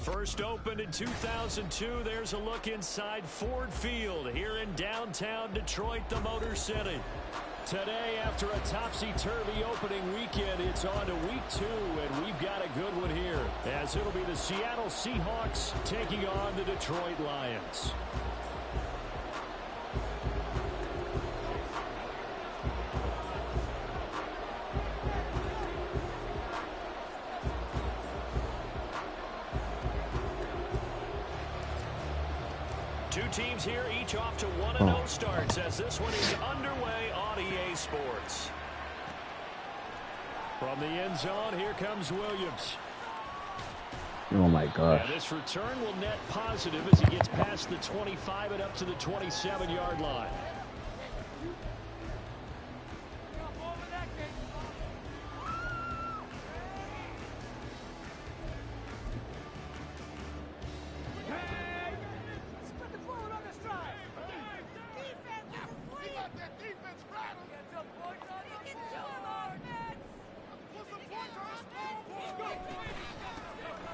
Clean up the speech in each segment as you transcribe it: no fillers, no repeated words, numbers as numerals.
First opened in 2002, there's a look inside Ford Field here in downtown Detroit, the Motor City. Today, after a topsy-turvy opening weekend, it's on to week 2, and we've got a good one here, as it'll be the Seattle Seahawks taking on the Detroit Lions. Two teams here, each off to 1-0 starts as this one is underway on EA Sports. From the end zone, here comes Williams. Oh my gosh. And this return will net positive as he gets past the 25 and up to the 27-yard line.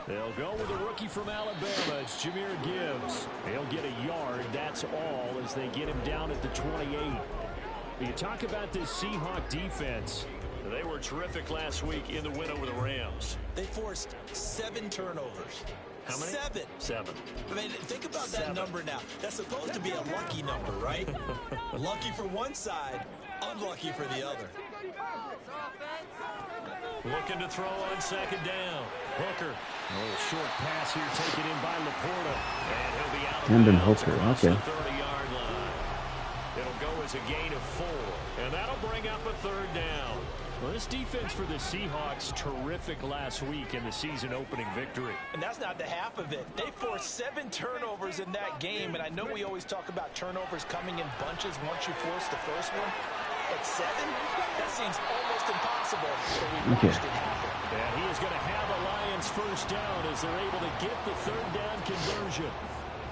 They'll go with a rookie from Alabama. It's Jahmyr Gibbs. He'll get a yard. That's all as they get him down at the 28. You talk about this Seahawk defense. They were terrific last week in the win over the Rams. They forced 7 turnovers. How many? 7. 7. I mean, think about that number now. That's supposed to be a lucky number, right? Lucky for one side, unlucky for the other. Looking to throw on second down. Hooker. A little short pass here taken in by Laporta. And he'll be out of bounds Hooker, across okay. the 30-yard line. It'll go as a gain of 4. And that'll bring up a third down. Well, this defense for the Seahawks, terrific last week in the season-opening victory. And that's not the half of it. They forced 7 turnovers in that game, and I know we always talk about turnovers coming in bunches once you force the first one. At 7, that seems almost impossible, but we watched it happen. And he is going to have a Lions first down as they're able to get the third down conversion.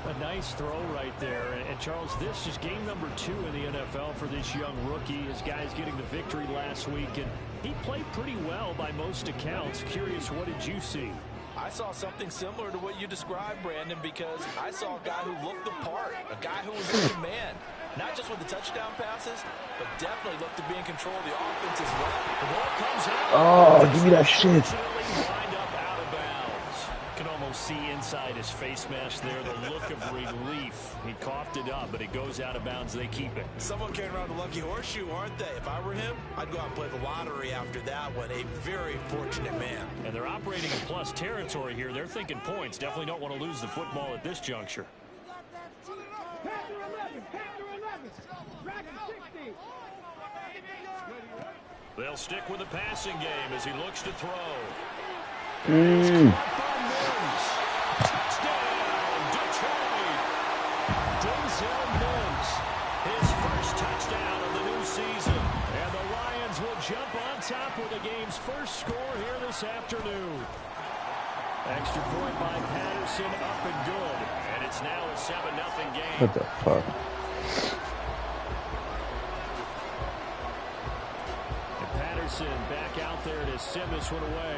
A nice throw right there. And Charles, this is game number 2 in the NFL for this young rookie. His guys getting the victory last week, and he played pretty well by most accounts. Curious, what did you see? I saw something similar to what you described, Brandon, because I saw a guy who looked the part, a guy who was in command. Not just with the touchdown passes, but definitely looked to be in control of the offense as well. The ball comes out. Oh, give me that shit. Lined up out of bounds. You can almost see inside his face mask there the look of relief. He coughed it up, but it goes out of bounds. They keep it. Someone carrying around the lucky horseshoe, aren't they? If I were him, I'd go out and play the lottery after that one. A very fortunate man. And they're operating in plus territory here. They're thinking points. Definitely don't want to lose the football at this juncture. They'll stick with the passing game as he looks to throw. Touchdown, Detroit. Denzel Mims, his first touchdown of the new season. And the Lions will jump on top with the game's first score here this afternoon. Extra point by Patterson, up and good. And it's now a 7-0 game. What the fuck? And Patterson back out there to send this one away.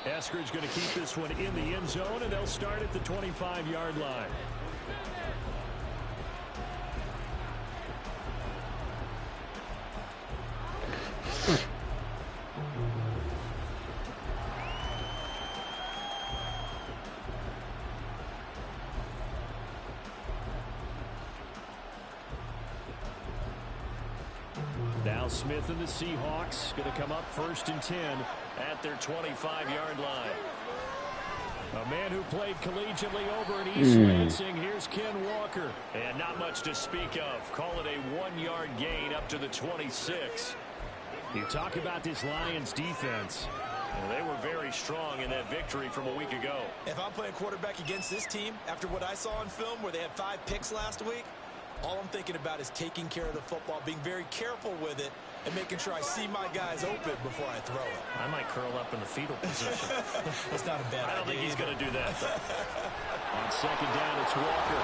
Eskridge going to keep this one in the end zone, and they'll start at the 25-yard line. Now Smith and the Seahawks going to come up 1st and 10 at their 25-yard line. A man who played collegiately over in East Lansing. Here's Ken Walker. And not much to speak of. Call it a 1-yard gain up to the 26. You talk about this Lions defense. Well, they were very strong in that victory from a week ago. If I'm playing quarterback against this team, after what I saw in film where they had 5 picks last week, all I'm thinking about is taking care of the football, being very careful with it, and making sure I see my guys open before I throw it. I might curl up in the fetal position. That's not a bad idea. I don't think he's going to do that. On second down, it's Walker.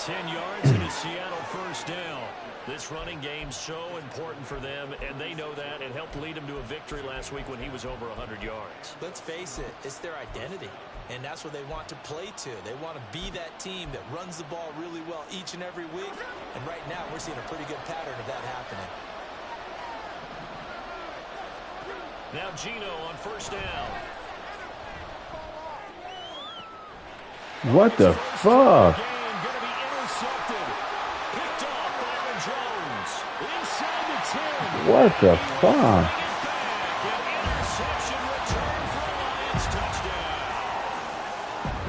10 yards and a Seattle first down. This running game's so important for them, and they know that. It helped lead them to a victory last week when he was over 100 yards. Let's face it, it's their identity, and that's what they want to play to. They want to be that team that runs the ball really well each and every week, and right now we're seeing a pretty good pattern of that happening. Now Gino on first down. What the fuck? What the fuck?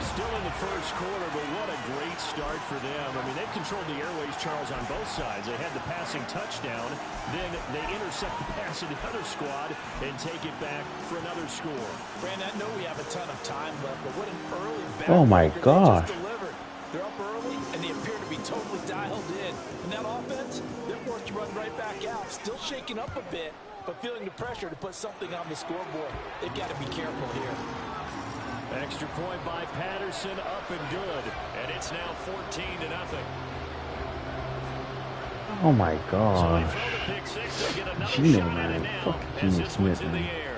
Still in the first quarter, but what a great start for them. I mean, they've controlled the airways, Charles, on both sides. They had the passing touchdown, then they intercept the pass of the other squad and take it back for another score. Brandon, I know we have a ton of time left, but what an early Oh my God. They're up early, and they appear to be totally dialed in. And that offense, they're forced to run right back out. Still shaking up a bit, but feeling the pressure to put something on the scoreboard. They've got to be careful here. Extra point by Patterson, up and good. And it's now 14-0. Oh my gosh. So they throw the pick six, they get another Gino, shot at it man. now Fuck as Gino this one's Smith, in the man. air.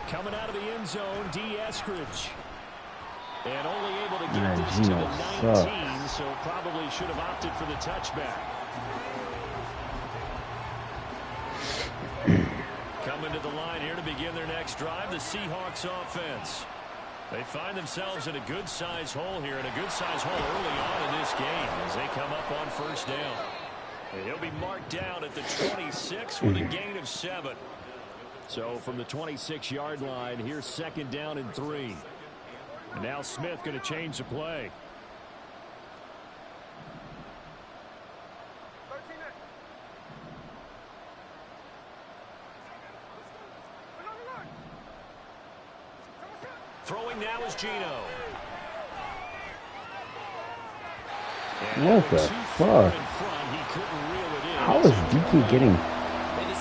Coming out of the end zone, D. Eskridge. And only able to get this to Gino the 19, so probably should have opted for the touchback. Coming to the line here to begin their next drive, the Seahawks offense. They find themselves in a good-sized hole here, and a good-sized hole early on in this game as they come up on first down. And he'll be marked down at the 26 with a gain of 7. So from the 26-yard line, here's second down and 3. And now Smith going to change the play. Throwing now is Gino. What the fuck? How is DK getting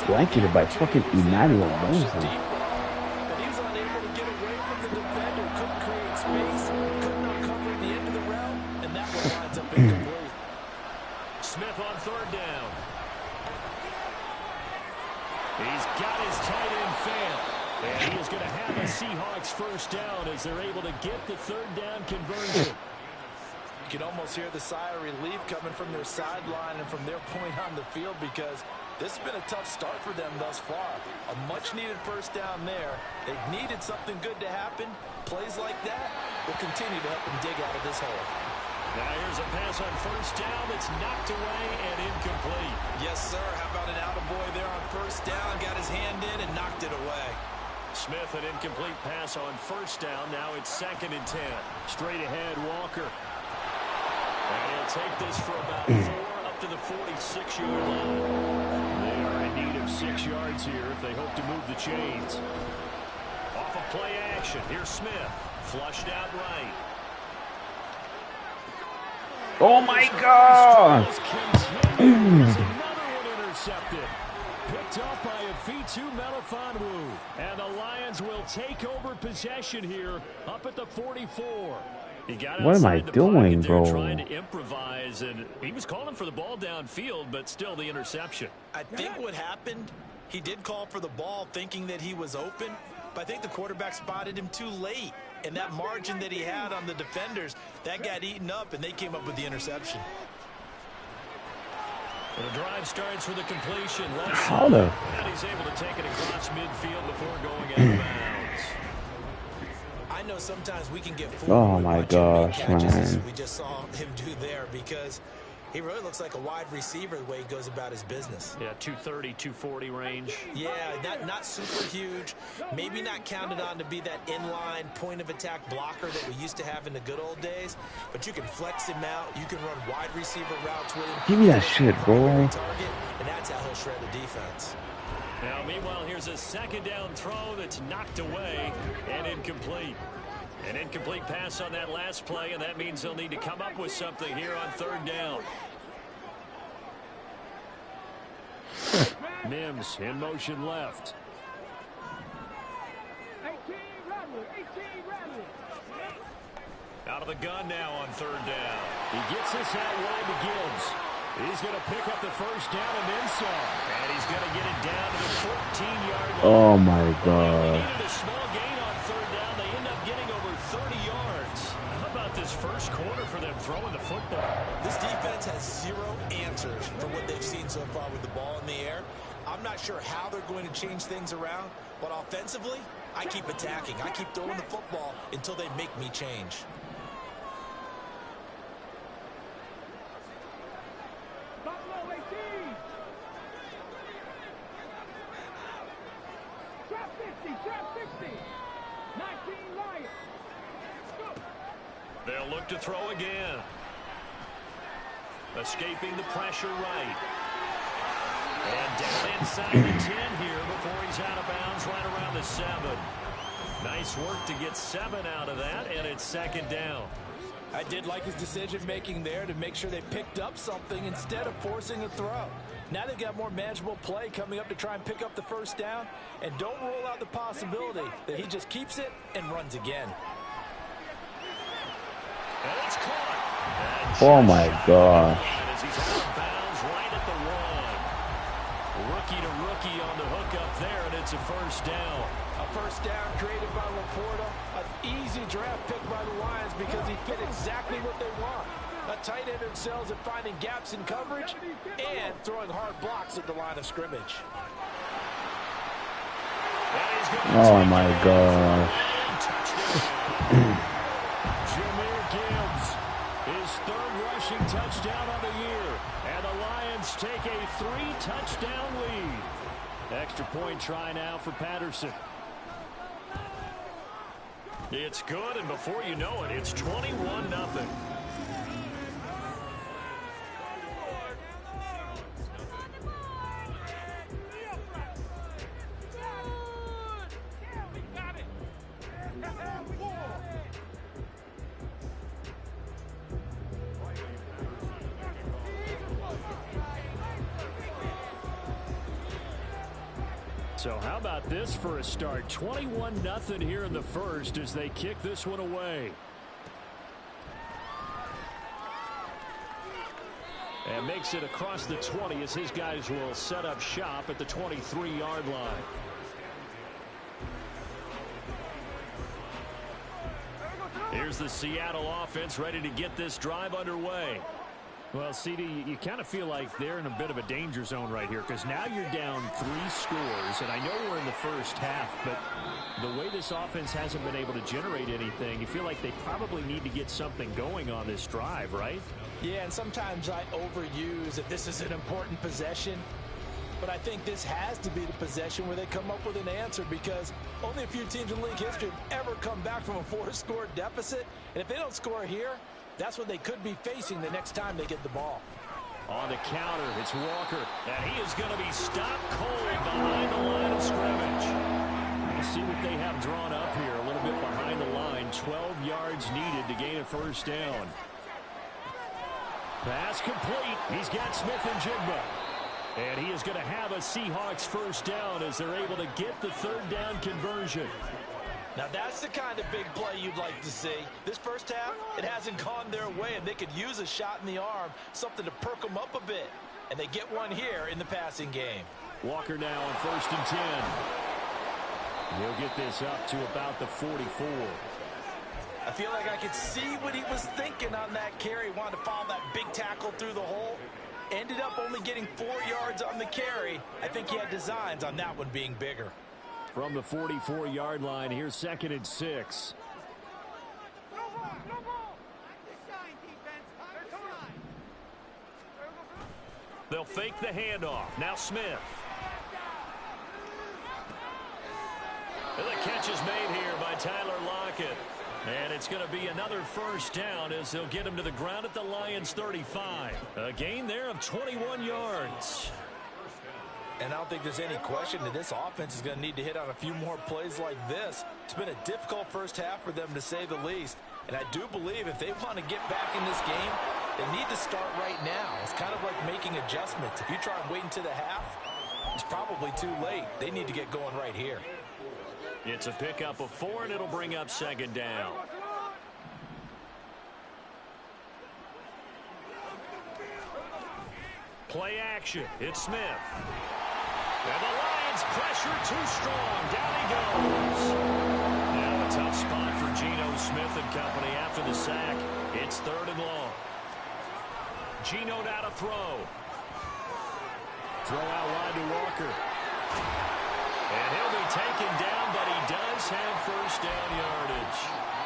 blanketed by fucking Emmanuel Wilson? But he was unable to get away from the defender, couldn't create space, couldn't uncover the end of the route, and that one winds up incomplete. Smith on third down. He's got his tight end fail. And he is going to have a Seahawks first down as they're able to get the third down conversion. You can almost hear the sigh of relief coming from their sideline and from their point on the field, because this has been a tough start for them thus far. A much-needed first down there. They've needed something good to happen. Plays like that will continue to help them dig out of this hole. Now here's a pass on first down that's knocked away and incomplete. Yes, sir. How about an attaboy there on first down? Got his hand in and knocked it away. Smith, an incomplete pass on first down. Now it's 2nd and 10. Straight ahead, Walker. And he'll take this for about 4 up to the 46-yard line. They are in need of 6 yards here if they hope to move the chains. Off of play action. Here's Smith. Flushed out right. Oh my God! Another one intercepted. Picked up by Afitu Melifonwu. And the Lions will take over possession here up at the 44. He got what am I doing, bro? Trying to improvise, and he was calling for the ball downfield, but still the interception. I think what happened, he did call for the ball thinking that he was open, but I think the quarterback spotted him too late. And that margin that he had on the defenders, that got eaten up, and they came up with the interception. And the drive starts with a completion. How the? And he's able to take it across midfield before going out of bounds. I know sometimes we can get fooled. Oh my gosh, man. We just saw him do there, because he really looks like a wide receiver the way he goes about his business. Yeah, 230, 240 range. Yeah, not super huge. Maybe not counted on to be that inline point of attack blocker that we used to have in the good old days. But you can flex him out. You can run wide receiver routes with him. Give me that shit, bro. Target, and that's how he'll shred the defense. Now, meanwhile, here's a second down throw that's knocked away and incomplete. An incomplete pass on that last play, and that means they'll need to come up with something here on third down. Mims in motion left. Out of the gun now on third down. He gets this out wide to Gibbs. He's going to pick up the first down and then some. And he's going to get it down to the 14-yard line. Oh, my God. They needed a small gain on third down. They end up getting over 30 yards. How about this first quarter for them throwing the football? This defense has zero answers for what they've seen so far with the ball in the air. I'm not sure how they're going to change things around, but offensively, I keep attacking. I keep throwing the football until they make me change. They'll look to throw again. Escaping the pressure right. And down inside the 10 here before he's out of bounds right around the 7. Nice work to get 7 out of that, and it's second down. I did like his decision-making there to make sure they picked up something instead of forcing a throw. Now they've got more manageable play coming up to try and pick up the first down, and don't rule out the possibility that he just keeps it and runs again. And it's caught. And Oh, my gosh. as he's out of bounds right at the 1. Rookie to rookie on the hook up there, and it's a first down. A first down created by Laporta. An easy draft pick by the Lions because he fit exactly what they want. A tight end excels at finding gaps in coverage and throwing hard blocks at the line of scrimmage. Oh, my gosh. Jahmyr Gibbs, his third rushing touchdown on the year. And the Lions take a 3-touchdown lead. Extra point try now for Patterson. It's good, and before you know it, it's 21-0. So how about this for a start? 21-0 here in the first as they kick this one away. And makes it across the 20 as his guys will set up shop at the 23-yard line. Here's the Seattle offense ready to get this drive underway. Well, CD, you kind of feel like they're in a bit of a danger zone right here because now you're down 3 scores, and I know we're in the first half, but the way this offense hasn't been able to generate anything, you feel like they probably need to get something going on this drive, right? Yeah, and sometimes I overuse that this is an important possession, but I think this has to be the possession where they come up with an answer because only a few teams in league history have ever come back from a 4-score deficit, and if they don't score here, that's what they could be facing the next time they get the ball. On the counter, it's Walker, and he is going to be stopped cold behind the line of scrimmage. We'll see what they have drawn up here, a little bit behind the line. 12 yards needed to gain a first down. Pass complete. He's got Smith and Jigba. And he is going to have a Seahawks first down as they're able to get the third down conversion. Now that's the kind of big play you'd like to see. This first half, it hasn't gone their way, and they could use a shot in the arm, something to perk them up a bit. And they get one here in the passing game. Walker now on 1st and 10. He'll get this up to about the 44. I feel like I could see what he was thinking on that carry. He wanted to follow that big tackle through the hole. Ended up only getting 4 yards on the carry. I think he had designs on that one being bigger. From the 44-yard line, here's 2nd and 6. They'll fake the handoff. Now Smith. And the catch is made here by Tyler Lockett. And it's going to be another first down as they'll get him to the ground at the Lions' 35. A gain there of 21 yards. And I don't think there's any question that this offense is going to need to hit on a few more plays like this. It's been a difficult first half for them, to say the least. And I do believe if they want to get back in this game, they need to start right now. It's kind of like making adjustments. If you try and wait until the half, it's probably too late. They need to get going right here. It's a pickup of 4, and it'll bring up 2nd down. Play action. It's Smith. And the Lions pressure too strong. Down he goes. Now a tough spot for Geno Smith and company after the sack. It's 3rd and long. Geno now to throw. Throw out wide to Walker. And he'll be taken down, but he does have first down yardage.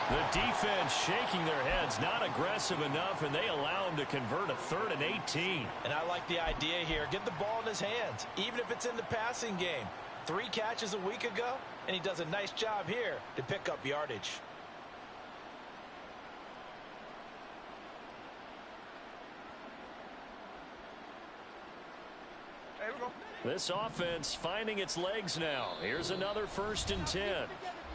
The defense shaking their heads, not aggressive enough, and they allow him to convert a 3rd and 18. And I like the idea here. Get the ball in his hands, even if it's in the passing game. 3 catches a week ago, and he does a nice job here to pick up yardage. This offense finding its legs now. Here's another 1st and 10.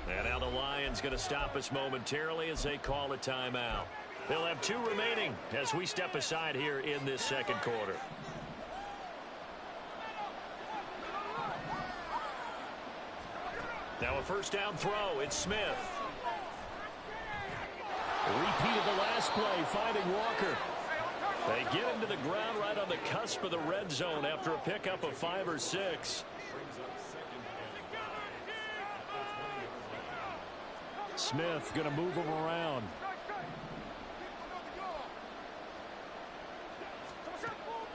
And now the Lions going to stop us momentarily as they call a timeout. They'll have 2 remaining as we step aside here in this 2nd quarter. Now a 1st down throw. It's Smith. A repeat of the last play, finding Walker. They get him to the ground right on the cusp of the red zone after a pickup of 5 or 6. Smith going to move him around.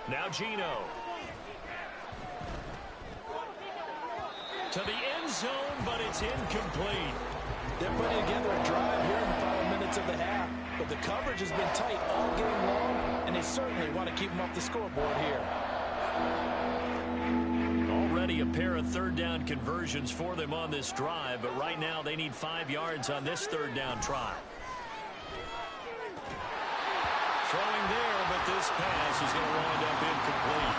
Now Geno. To the end zone, but it's incomplete. They're putting together a drive here in the final minutes of the half, but the coverage has been tight all game long, and they certainly want to keep them off the scoreboard here. Already a pair of 3rd down conversions for them on this drive, but right now they need 5 yards on this 3rd down try. Throwing there, but this pass is going to wind up incomplete.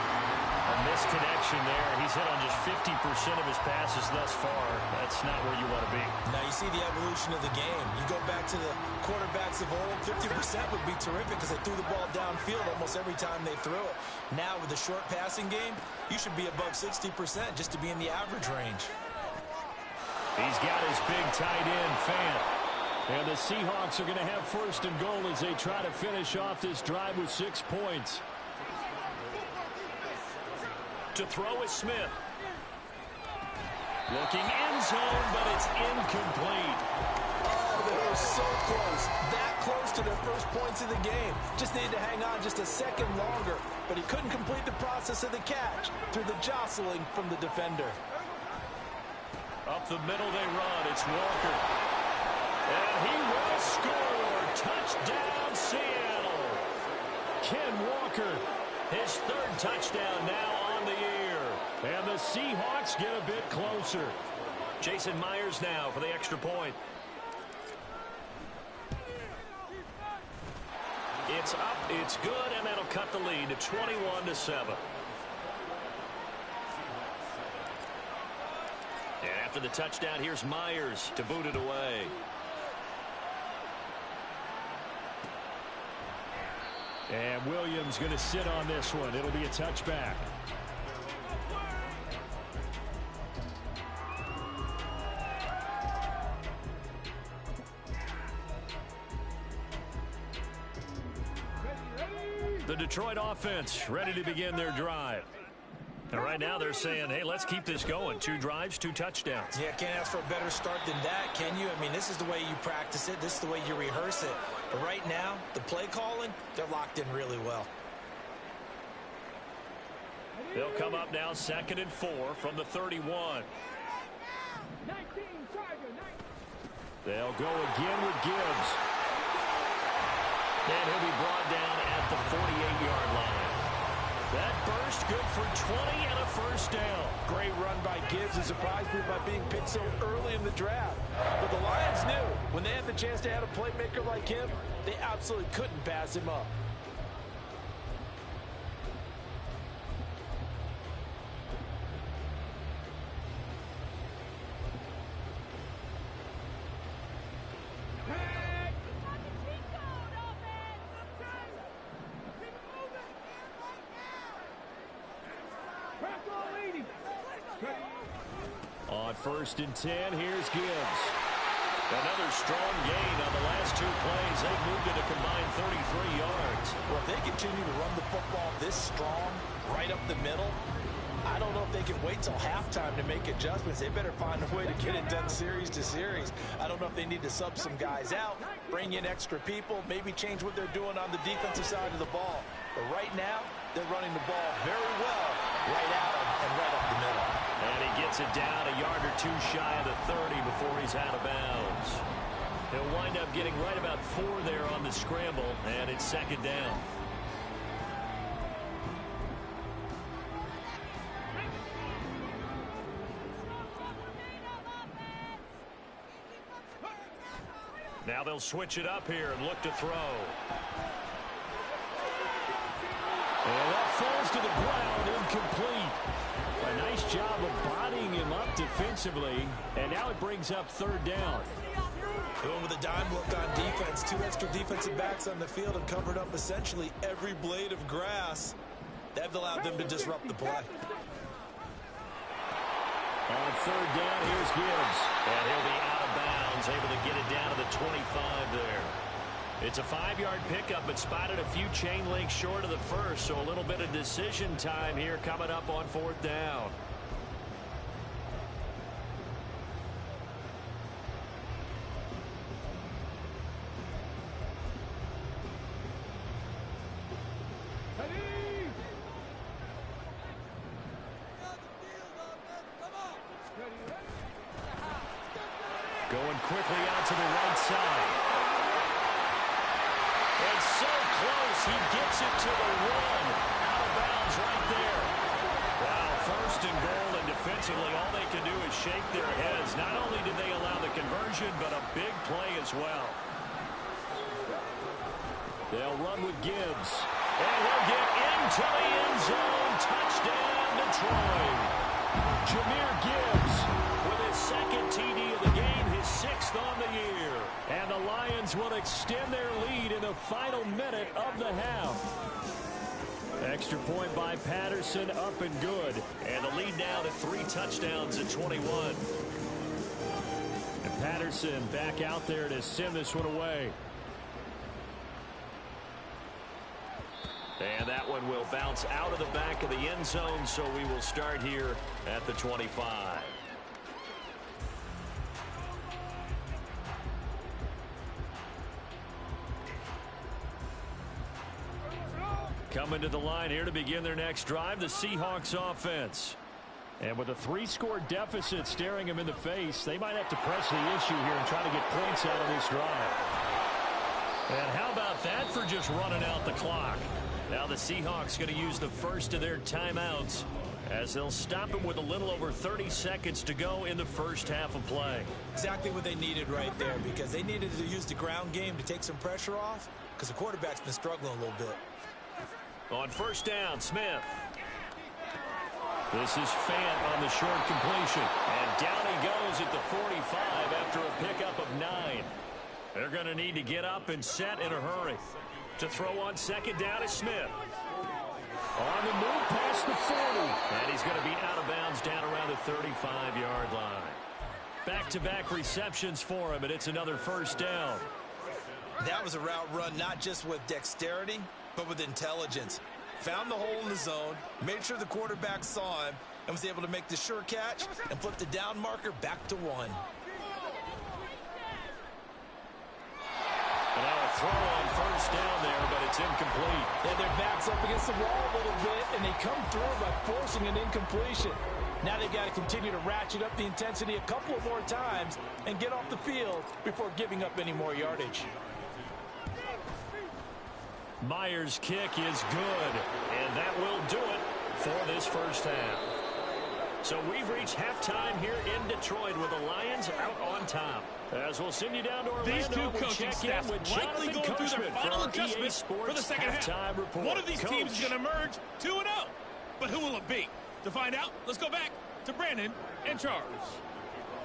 A misconnection there. He's hit on just 50% of his passes thus far. That's not where you want to be. Now you see the evolution of the game. You go back to the quarterbacks of old, 50% would be terrific because they threw the ball downfield almost every time they threw it. Now with the short passing game, you should be above 60% just to be in the average range. He's got his big tight end, Fant. And the Seahawks are going to have 1st and goal as they try to finish off this drive with 6 points. To throw is Smith. Looking end zone, but it's incomplete. Oh, they were so close. That close to their first points of the game. Just needed to hang on just a second longer, but he couldn't complete the process of the catch through the jostling from the defender. Up the middle they run. It's Walker. And he will score. Touchdown, Seattle. Ken Walker, his 3rd touchdown now on the year. And the Seahawks get a bit closer. Jason Myers now for the extra point. It's up, it's good, and that'll cut the lead to 21-7. And after the touchdown, here's Myers to boot it away. And Williams going to sit on this one. It'll be a touchback. The Detroit offense ready to begin their drive. And right now they're saying, hey, let's keep this going. 2 drives, 2 touchdowns. Yeah, can't ask for a better start than that, can you? I mean, this is the way you practice it. This is the way you rehearse it. But right now, the play calling, they're locked in really well. They'll come up now 2nd and 4 from the 31. They'll go again with Gibbs. And he'll be brought down at the 48-yard line. That burst good for 20 and a first down. Great run by Gibbs, who surprised me by being picked so early in the draft. But the Lions knew when they had the chance to add a playmaker like him, they absolutely couldn't pass him up. On 1st and 10, here's Gibbs. Another strong gain on the last 2 plays. They've moved it a combined 33 yards. Well, if they continue to run the football this strong, right up the middle, I don't know if they can wait till halftime to make adjustments. They better find a way to get it done series to series. I don't know if they need to sub some guys out, bring in extra people, maybe change what they're doing on the defensive side of the ball. But right now, they're running the ball very well right out and right up the middle. And he gets it down a yard or 2 shy of the 30 before he's out of bounds. He'll wind up getting right about 4 there on the scramble, and it's 2nd down. Now they'll switch it up here and look to throw. And that falls to the ground, incomplete. A nice job of bodying him up defensively, and now it brings up 3rd down. Going with a dime look on defense. 2 extra defensive backs on the field have covered up essentially every blade of grass. That allowed them to disrupt the play. On 3rd down, here's Gibbs. And he'll be out of bounds, able to get it down to the 25 there. It's a 5-yard pickup, but spotted a few chain links short of the first, so a little bit of decision time here coming up on 4th down. Going quickly out to the right side. And so close, he gets it to the 1. Out of bounds right there. Wow, 1st and goal, and defensively all they can do is shake their heads. Not only did they allow the conversion, but a big play as well. They'll run with Gibbs. And he'll get into the end zone. Touchdown, Detroit. Jahmyr Gibbs with his 2nd TD of the game, his 6th on the year. And the Lions will extend their lead in the final minute of the half. Extra point by Patterson, up and good. And the lead now to 3 touchdowns at 21. And Patterson back out there to send this one away. And that one will bounce out of the back of the end zone, so we will start here at the 25. Coming to the line here to begin their next drive, the Seahawks offense. And with a 3-score deficit staring them in the face, they might have to press the issue here and try to get points out of this drive. And how about that for just running out the clock? Now the Seahawks going to use the first of their timeouts as they'll stop him with a little over 30 seconds to go in the first half of play. Exactly what they needed right there, because they needed to use the ground game to take some pressure off, because the quarterback's been struggling a little bit. On 1st down, Smith. This is Fant on the short completion. And down he goes at the 45 after a pickup of 9. They're going to need to get up and set in a hurry. To throw on 2nd down is Smith. On the move past the 40. And he's going to be out of bounds down around the 35-yard line. Back-to-back receptions for him, and it's another 1st down. That was a route run not just with dexterity, but with intelligence. Found the hole in the zone, made sure the quarterback saw him, and was able to make the sure catch and flip the down marker back to 1. And now a throw on 1st down there, but it's incomplete. Yeah, their back's up against the wall a little bit, and they come through by forcing an incompletion. Now they've got to continue to ratchet up the intensity a couple of more times and get off the field before giving up any more yardage. Myers' kick is good, and that will do it for this first half. So we've reached halftime here in Detroit with the Lions out on top. As we'll send you down to Orlando, these two coaching staffs likely going through their final adjustments for the second half. Report. One of these teams is going to emerge 2-0. But who will it be? To find out, let's go back to Brandon and Charles.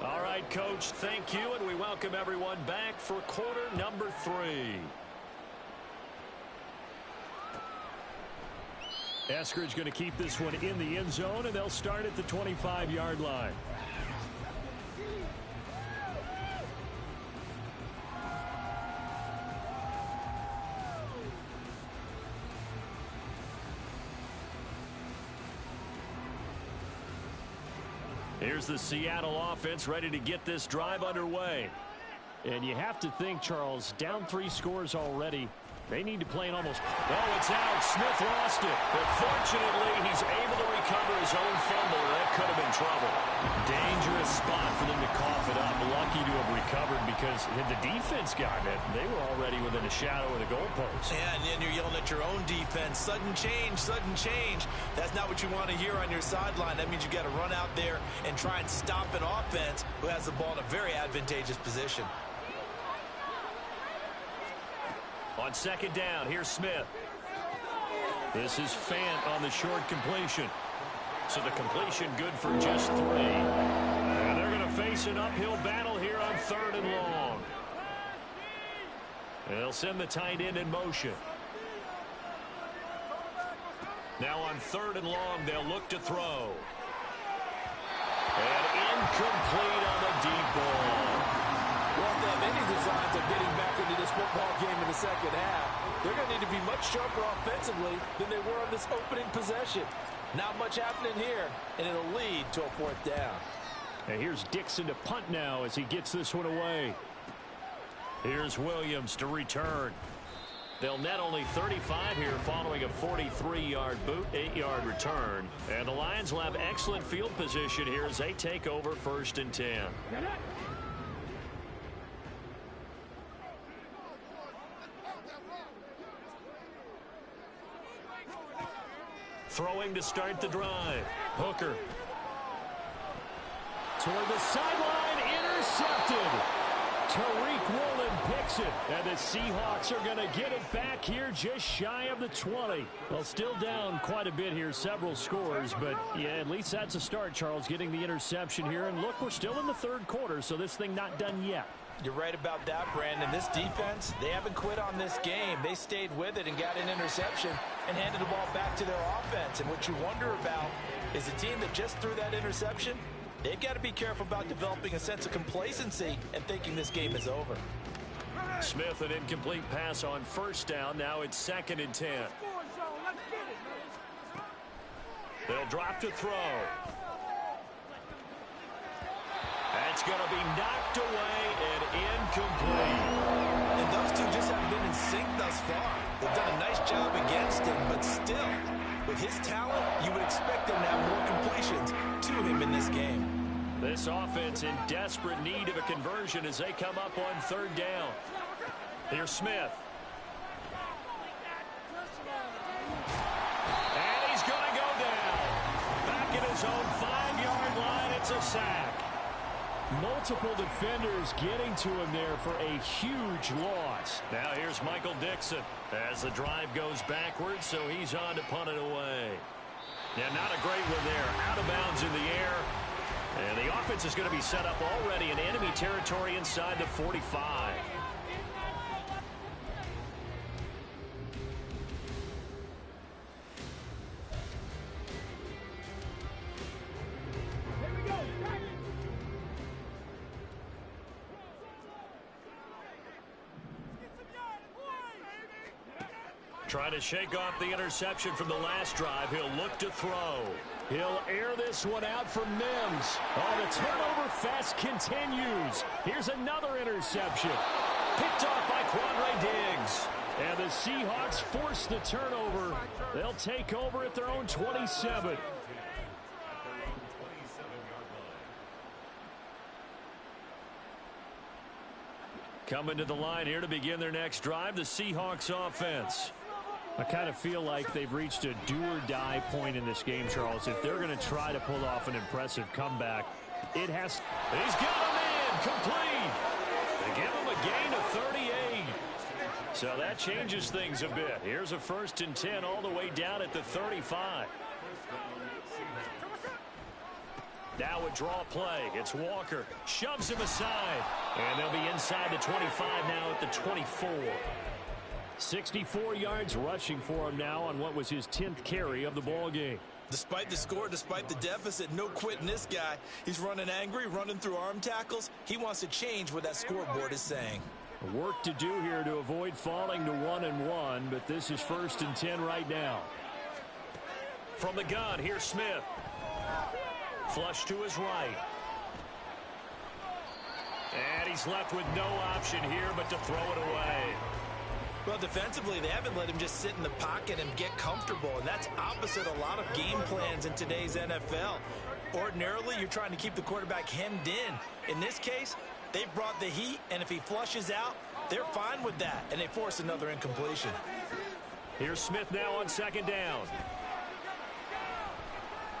All right, Coach, thank you, and we welcome everyone back for quarter number 3. Eskridge going to keep this one in the end zone, and they'll start at the 25-yard line. Here's the Seattle offense ready to get this drive underway. And you have to think, Charles, down 3 scores already. They need to play an almost... Oh, it's out. Smith lost it. But fortunately, he's able to recover his own fumble. That could have been trouble. Dangerous spot for them to cough it up. Lucky to have recovered because had the defense gotten it, they were already within a shadow of the goalpost. Yeah, and then you're yelling at your own defense. Sudden change, sudden change. That's not what you want to hear on your sideline. That means you got to run out there and try and stop an offense who has the ball in a very advantageous position. On second down, here's Smith. This is Fant on the short completion. So the completion good for just 3. And they're going to face an uphill battle here on 3rd and long. And they'll send the tight end in motion. Now on 3rd and long, they'll look to throw. And incomplete on the deep ball. Well, if they have any designs of getting back into this football game in the second half, they're going to need to be much sharper offensively than they were on this opening possession. Not much happening here, and it'll lead to a 4th down. And here's Dixon to punt now as he gets this one away. Here's Williams to return. They'll net only 35 here following a 43-yard boot, 8-yard return. And the Lions will have excellent field position here as they take over 1st and 10. Throwing to start the drive. Hooker. Toward the sideline, intercepted. Tariq Woolen picks it, and the Seahawks are going to get it back here just shy of the 20. Well, still down quite a bit here, several scores, but yeah, at least that's a start, Charles, getting the interception here. And look, we're still in the 3rd quarter, so this thing not done yet. You're right about that, Brandon. This defense, they haven't quit on this game. They stayed with it and got an interception and handed the ball back to their offense. And what you wonder about is a team that just threw that interception, they've got to be careful about developing a sense of complacency and thinking this game is over. Smith, an incomplete pass on 1st down. Now it's 2nd and 10. They'll drop to throw. That's going to be knocked away and incomplete. And those two just haven't been in sync thus far. They've done a nice job against him, but still, with his talent, you would expect them to have more completions to him in this game. This offense in desperate need of a conversion as they come up on 3rd down. Here's Smith. And he's going to go down. Back at his own 5-yard line, it's a sack. Multiple defenders getting to him there for a huge loss. Now here's Michael Dixon as the drive goes backwards, so he's on to punt it away. Yeah, not a great one there. Out of bounds in the air. And the offense is going to be set up already in enemy territory inside the 45. Trying to shake off the interception from the last drive. He'll look to throw. He'll air this one out for Mims. Oh, the turnover fest continues. Here's another interception. Picked off by Quandre Diggs. And the Seahawks force the turnover. They'll take over at their own 27. Coming to the line here to begin their next drive, the Seahawks offense. I kind of feel like they've reached a do-or-die point in this game, Charles. If they're going to try to pull off an impressive comeback, it has... He's got him in, complete. They give him a gain of 38. So that changes things a bit. Here's a 1st and 10 all the way down at the 35. Now a draw play. It's Walker. Shoves him aside. And they'll be inside the 25 now at the 24. 64 yards rushing for him now on what was his 10th carry of the ball game. Despite the score, despite the deficit, no quitting this guy. He's running angry, running through arm tackles. He wants to change what that scoreboard is saying. Work to do here to avoid falling to 1-1, but this is 1st and 10 right now. From the gun, here's Smith. Flush to his right. And he's left with no option here but to throw it away. Well, defensively, they haven't let him just sit in the pocket and get comfortable, and that's opposite a lot of game plans in today's NFL. Ordinarily, you're trying to keep the quarterback hemmed in. In this case, they've brought the heat, and if he flushes out, they're fine with that, and they force another incompletion. Here's Smith now on second down.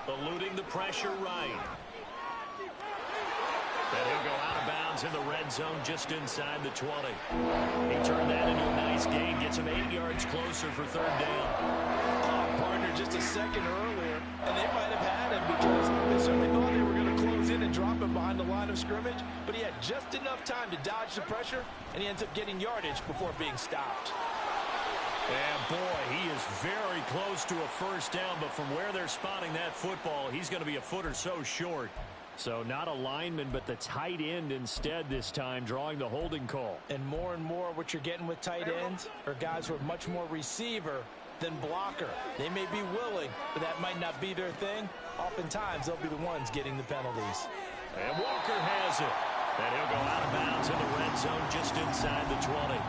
Eluding the pressure right. And he'll go out of bounds in the red zone just inside the 20. He turned that into a nice gain, gets him 8 yards closer for third down. Partner just a second earlier, and they might have had him because they certainly thought they were going to close in and drop him behind the line of scrimmage, but he had just enough time to dodge the pressure, and he ends up getting yardage before being stopped. And boy, he is very close to a first down, but from where they're spotting that football, he's going to be a foot or so short. So not a lineman, but the tight end instead this time, drawing the holding call. And more what you're getting with tight ends are guys who are much more receiver than blocker. They may be willing, but that might not be their thing. Oftentimes, they'll be the ones getting the penalties. And Walker has it. And he'll go out of bounds in the red zone just inside the 20.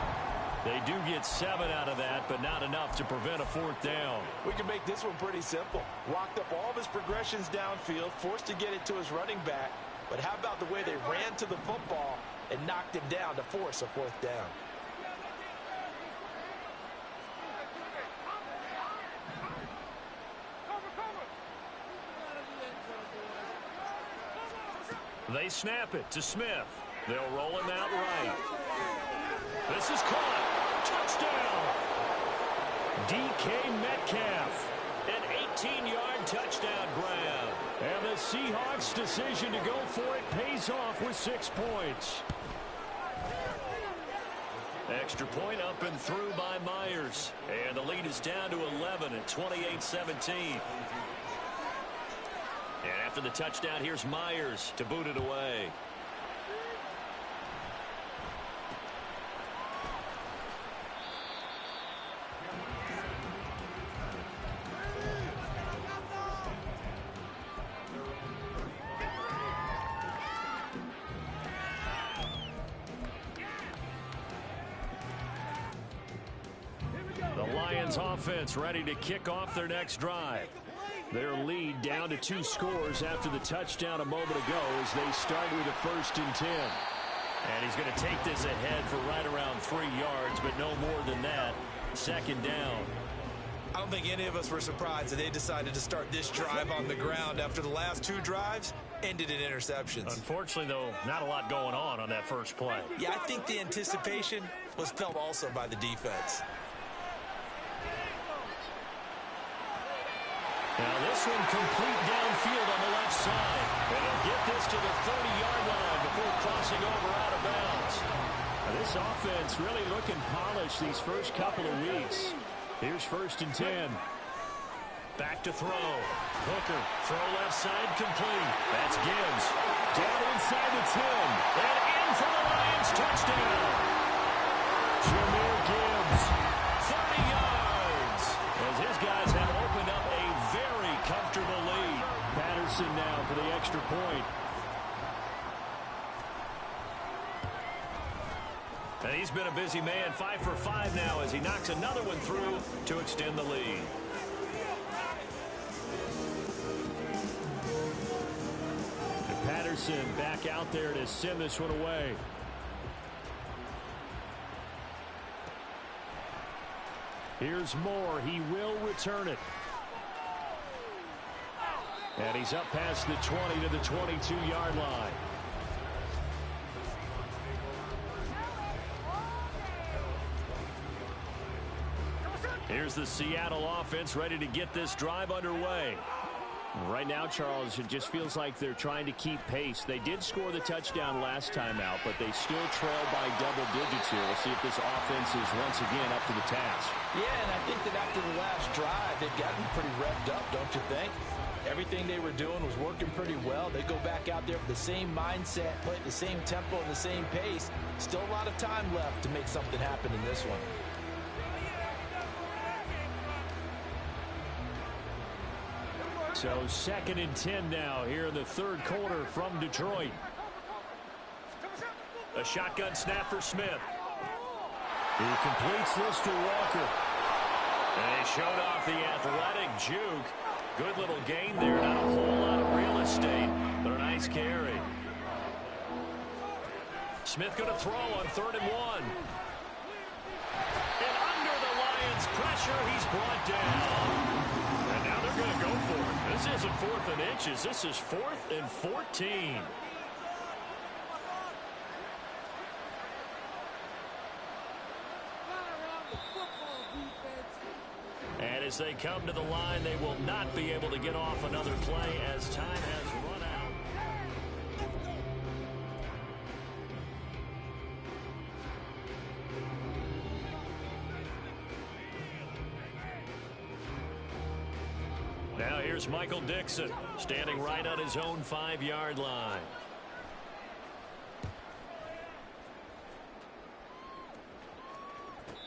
They do get 7 out of that, but not enough to prevent a fourth down. We can make this one pretty simple. Walked up all of his progressions downfield, forced to get it to his running back. But how about the way they ran to the football and knocked him down to force a fourth down? They snap it to Smith. They'll roll him out right. This is caught. Touchdown. DK Metcalf. An 18-yard touchdown grab. And the Seahawks' decision to go for it pays off with 6 points. Extra point up and through by Myers. And the lead is down to 11 at 28-17. And after the touchdown, here's Myers to boot it away. The Lions offense ready to kick off their next drive. Their lead down to 2 scores after the touchdown a moment ago as they start with a 1st and 10. And he's going to take this ahead for right around 3 yards, but no more than that. 2nd down. I don't think any of us were surprised that they decided to start this drive on the ground after the last 2 drives ended in interceptions. Unfortunately, though, not a lot going on that first play. Yeah, I think the anticipation was felt also by the defense. Now this one complete downfield on the left side. And he'll get this to the 30-yard line before crossing over out of bounds. Now this offense really looking polished these first couple of weeks. Here's 1st and 10. Back to throw. Hooker, throw left side complete. That's Gibbs. Down inside the 10. And in for the Lions touchdown. Jahmyr Gibbs, 30 yards. As his guys have opened up a very comfortable lead. Patterson now for the extra point. And he's been a busy man, 5 for 5 now as he knocks another one through to extend the lead. And Patterson back out there to send this one away. Here's Moore. He will return it. And he's up past the 20 to the 22-yard line. Here's the Seattle offense ready to get this drive underway. Right now, Charles, it just feels like they're trying to keep pace. They did score the touchdown last time out, but they still trail by double digits here. We'll see if this offense is once again up to the task. Yeah, and I think that after the last drive, they've gotten pretty revved up, don't you think? Everything they were doing was working pretty well. They go back out there with the same mindset, play at the same tempo and the same pace. Still a lot of time left to make something happen in this one. So 2nd and 10 now here in the 3rd quarter from Detroit. A shotgun snap for Smith. He completes this to Walker. And he showed off the athletic juke. Good little gain there. Not a whole lot of real estate, but a nice carry. Smith going to throw on 3rd and 1. And under the Lions' pressure, he's brought down. And now they're going to go for it. This isn't 4th and inches. This is 4th and 14. And as they come to the line, they will not be able to get off another play as time has run out. Now here's Michael Dixon standing right on his own 5-yard line.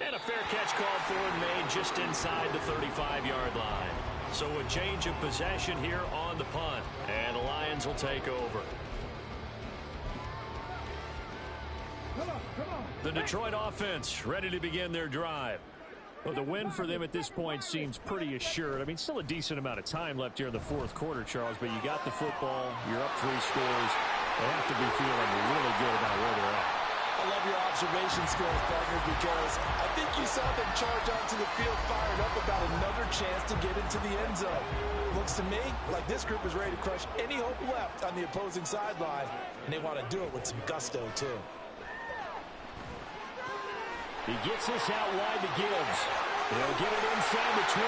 And a fair catch called for and made just inside the 35-yard line. So a change of possession here on the punt. And the Lions will take over. The Detroit offense ready to begin their drive. Well, the win for them at this point seems pretty assured. I mean, still a decent amount of time left here in the 4th quarter, Charles, but you got the football, you're up 3 scores. They have to be feeling really good about where they're at. I love your observation skills, partner, because I think you saw them charge onto the field fired up about another chance to get into the end zone. Looks to me like this group is ready to crush any hope left on the opposing sideline, and they want to do it with some gusto, too. He gets this out wide to Gibbs. He'll get it inside the 20.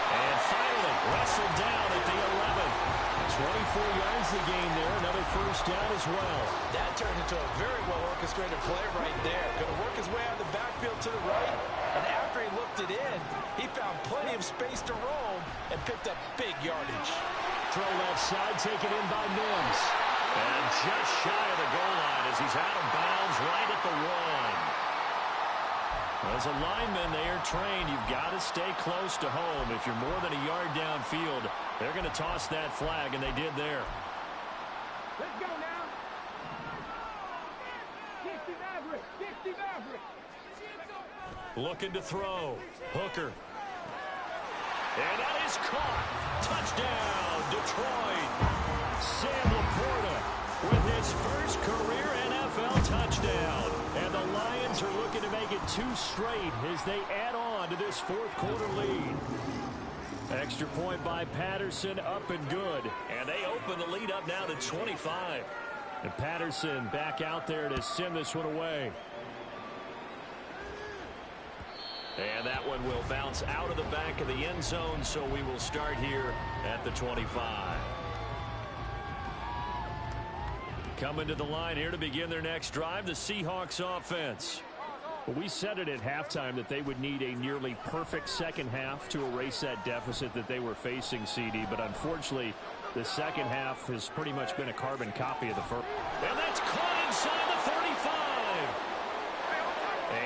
And finally, wrestled down at the 11. 24 yards the gain there. Another 1st down as well. That turned into a very well-orchestrated play right there. Going to work his way out of the backfield to the right. And after he looked it in, he found plenty of space to roam and picked up big yardage. Throw left side, taken in by Mims. And just shy of the goal line as he's out of bounds right at the 1. As a lineman, they are trained. You've got to stay close to home. If you're more than a yard downfield, they're going to toss that flag, and they did there. Let's go now. 60 Maverick. 60 Maverick. Looking to throw. Hooker. And that is caught. Touchdown, Detroit. Sam Laporta with his first career NFL touchdown. And the Lions are looking to make it 2 straight as they add on to this 4th quarter lead. Extra point by Patterson, up and good. And they open the lead up now to 25. And Patterson back out there to send this one away. And that one will bounce out of the back of the end zone, so we will start here at the 25. Coming to the line here to begin their next drive, the Seahawks offense. Well, we said it at halftime that they would need a nearly perfect second half to erase that deficit that they were facing, CD. But unfortunately, the second half has pretty much been a carbon copy of the first. And that's caught inside the 35.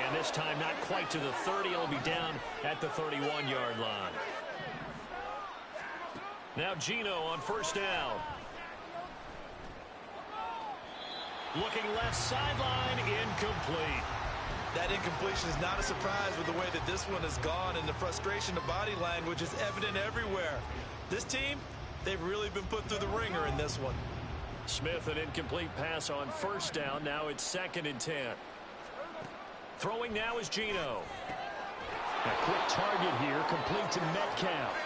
And this time not quite to the 30. It'll be down at the 31-yard line. Now Geno on 1st down. Looking left sideline, incomplete. That incompletion is not a surprise with the way that this one has gone, and the frustration of body language is evident everywhere. This team, they've really been put through the ringer in this one. Smith, an incomplete pass on 1st down. Now it's 2nd and 10. Throwing now is Geno. A quick target here, complete to Metcalf.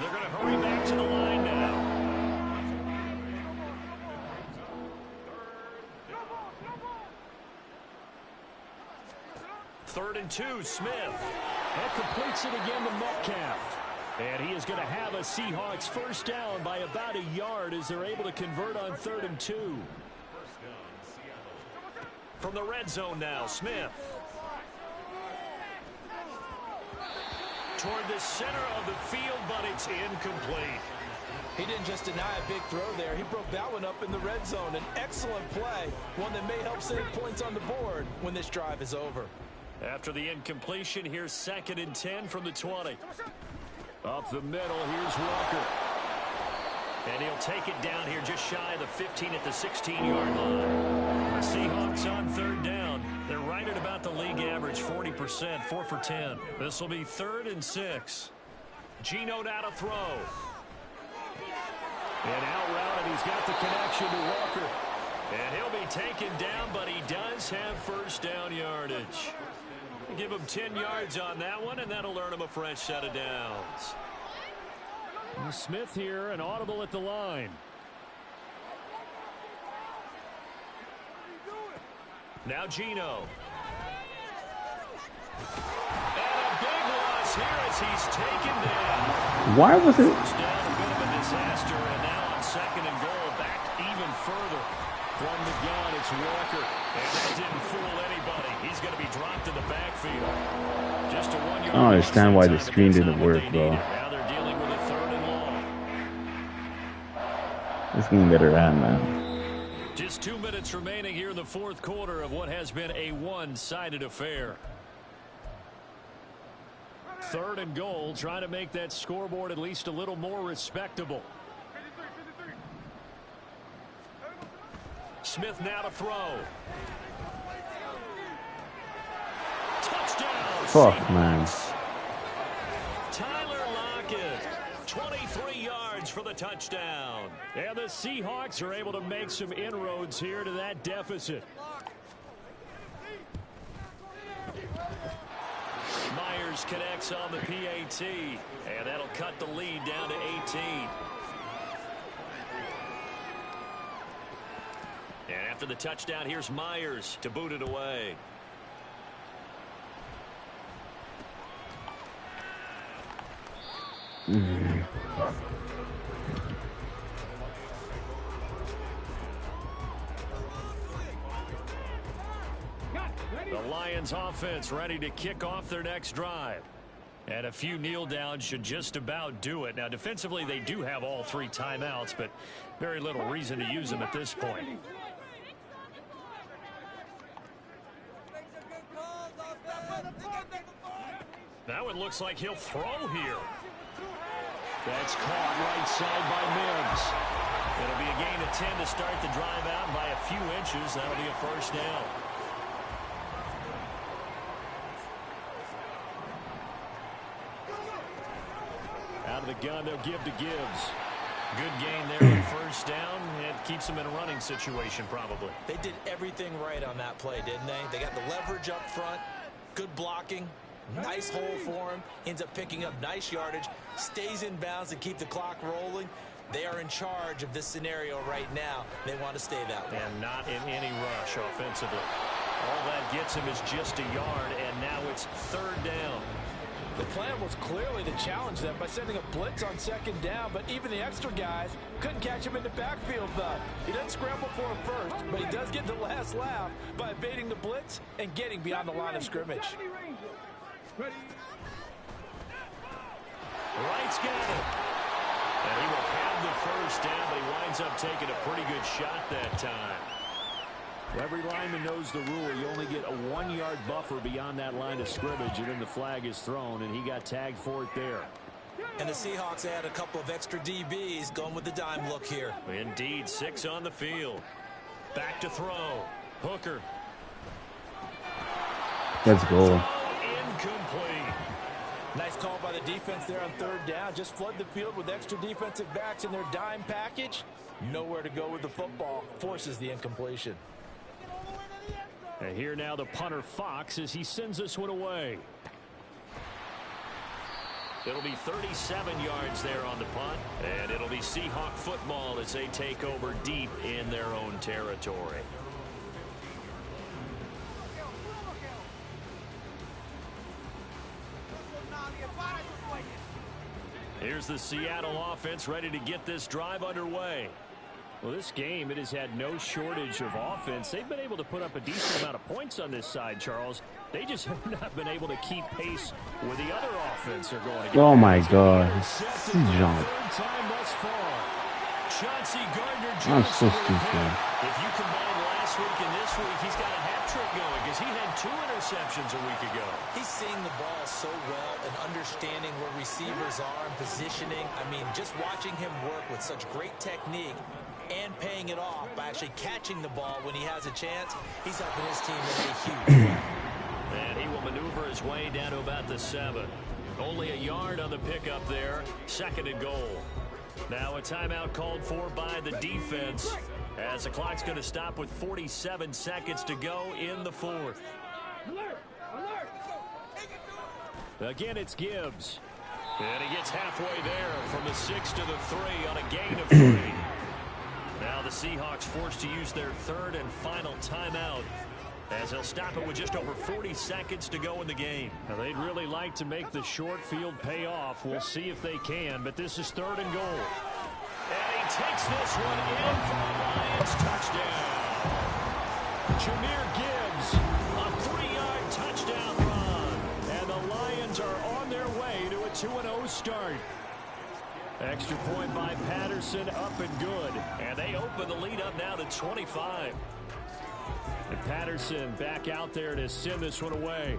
They're going to hurry back to the line now. 3rd and 2, Smith. That completes it again to Metcalf. And he is going to have a Seahawks 1st down by about a yard as they're able to convert on 3rd and 2. From the red zone now, Smith. Toward the center of the field, but it's incomplete. He didn't just deny a big throw there. He broke that one up in the red zone. An excellent play, one that may help save points on the board when this drive is over. After the incompletion, here's 2nd and 10 from the 20. Up the middle, here's Walker. And he'll take it down here just shy of the 15 at the 16-yard line. The Seahawks on third down. They're right at about the league average, 40%, 4 for 10. This will be 3rd and 6. Geno now to throw. And out route, and he's got the connection to Walker. And he'll be taken down, but he does have first down yardage. Give him 10 yards on that one, and that'll earn him a fresh set of downs. Smith here, an audible at the line. Now Geno. And a big loss here as he's taken down. Why was it? First down, a bit of a disaster, and now on 2nd and goal, back even further. From the gun, it's Walker. And that didn't fool anybody. He's going to be dropped in the backfield. Just a 1 yard. I don't understand why the screen didn't work, bro. Now they're dealing with a 3rd and long. This game better run, man. Just 2 minutes remaining here in the 4th quarter of what has been a one-sided affair. 3rd and goal, trying to make that scoreboard at least a little more respectable. Smith now to throw. Touchdown. Fuck, man. Tyler Lockett, 23 yards for the touchdown. And the Seahawks are able to make some inroads here to that deficit. Myers connects on the PAT, and that'll cut the lead down to 18. And after the touchdown, here's Myers to boot it away. The Lions offense ready to kick off their next drive. And a few kneel downs should just about do it. Now, defensively, they do have all 3 timeouts, but very little reason to use them at this point. Now it looks like he'll throw here. That's caught right side by Mims. It'll be a gain of 10 to start the drive out by a few inches. That'll be a first down. Out of the gun, they'll give to Gibbs. Good gain there on first down. It keeps them in a running situation, probably. They did everything right on that play, didn't they? They got the leverage up front, good blocking, nice hole for him, ends up picking up nice yardage, stays in bounds and keep the clock rolling. They are in charge of this scenario right now. They want to stay that way. And not in any rush offensively. All that gets him is just a yard, and now it's 3rd down. The plan was clearly to challenge them by sending a blitz on 2nd down, but even the extra guys couldn't catch him in the backfield, though. He doesn't scramble for him first, but he does get the last laugh by evading the blitz and getting beyond the line of scrimmage. Wright's got it. And he will have the first down, but he winds up taking a pretty good shot that time. Every lineman knows the rule. You only get a 1-yard buffer beyond that line of scrimmage, and then the flag is thrown, and he got tagged for it there. And the Seahawks add a couple of extra DBs going with the dime look here. Indeed, 6 on the field. Back to throw. Hooker. Let's go. Incomplete. Nice call by the defense there on 3rd down. Just flood the field with extra defensive backs in their dime package. Nowhere to go with the football. Forces the incompletion. And here now the punter Fox as he sends this one away. It'll be 37 yards there on the punt, and it'll be Seahawk football as they take over deep in their own territory. Here's the Seattle offense ready to get this drive underway. Well, this game, it has had no shortage of offense. They've been able to put up a decent amount of points on this side, Charles. They just have not been able to keep pace with the other offense they're going against. Oh, my God. John. I'm so stupid. If you combine last week and this week, he's got a hat trick going because he had 2 interceptions a week ago. He's seeing the ball so well and understanding where receivers are and positioning. I mean, just watching him work with such great technique and paying it off by actually catching the ball when he has a chance, he's helping his team in a huge way. And he will maneuver his way down to about the 7. Only a yard on the pickup there. 2nd and goal. Now a timeout called for by the defense as the clock's going to stop with 47 seconds to go in the 4th. Alert! Alert! Again, it's Gibbs. And he gets halfway there from the 6 to the 3 on a gain of 3. Now the Seahawks forced to use their 3rd and final timeout as they'll stop it with just over 40 seconds to go in the game. Now, they'd really like to make the short field pay off. We'll see if they can, but this is 3rd and goal. And he takes this one in for the Lions touchdown. Jahmyr Gibbs, a 3-yard touchdown run. And the Lions are on their way to a 2-0 start. Extra point by Patterson, up and good. And they open the lead up now to 25. And Patterson back out there to send this one away.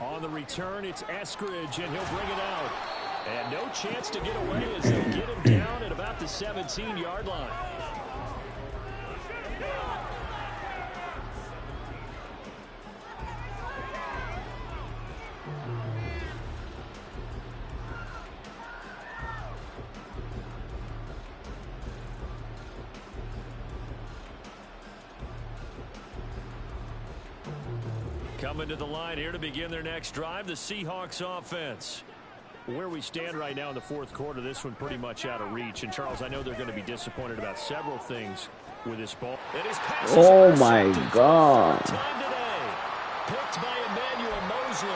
On the return, it's Eskridge, and he'll bring it out. And no chance to get away as they'll get him down at about the 17-yard line. Coming to the line here to begin their next drive, the Seahawks offense. Where we stand right now in the 4th quarter, this one pretty much out of reach. And, Charles, I know they're going to be disappointed about several things with this ball. Oh, my God. Time today, picked by Emmanuel Mosley.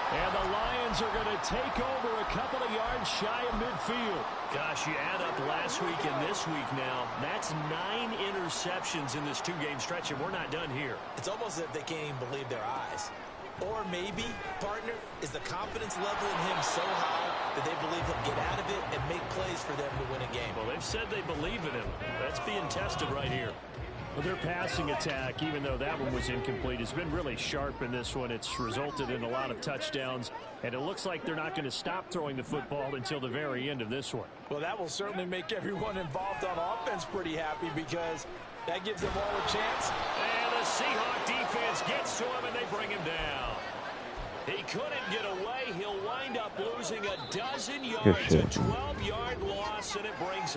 And the Lions are going to take over a couple of yards shy of midfield. Gosh, you add up last week and this week now, that's 9 interceptions in this 2-game stretch, and we're not done here. It's almost as if they can't even believe their eyes. Or maybe, partner, is the confidence level in him so high that they believe he'll get out of it and make plays for them to win a game. Well, they've said they believe in him. That's being tested right here. Well, their passing attack, even though that one was incomplete, has been really sharp in this one. It's resulted in a lot of touchdowns, and it looks like they're not going to stop throwing the football until the very end of this one. Well, that will certainly make everyone involved on offense pretty happy because that gives them all a chance. And the Seahawk defense gets to him, and they bring him down. He couldn't get away. He'll wind up losing a dozen yards, a 12-yard loss, and it brings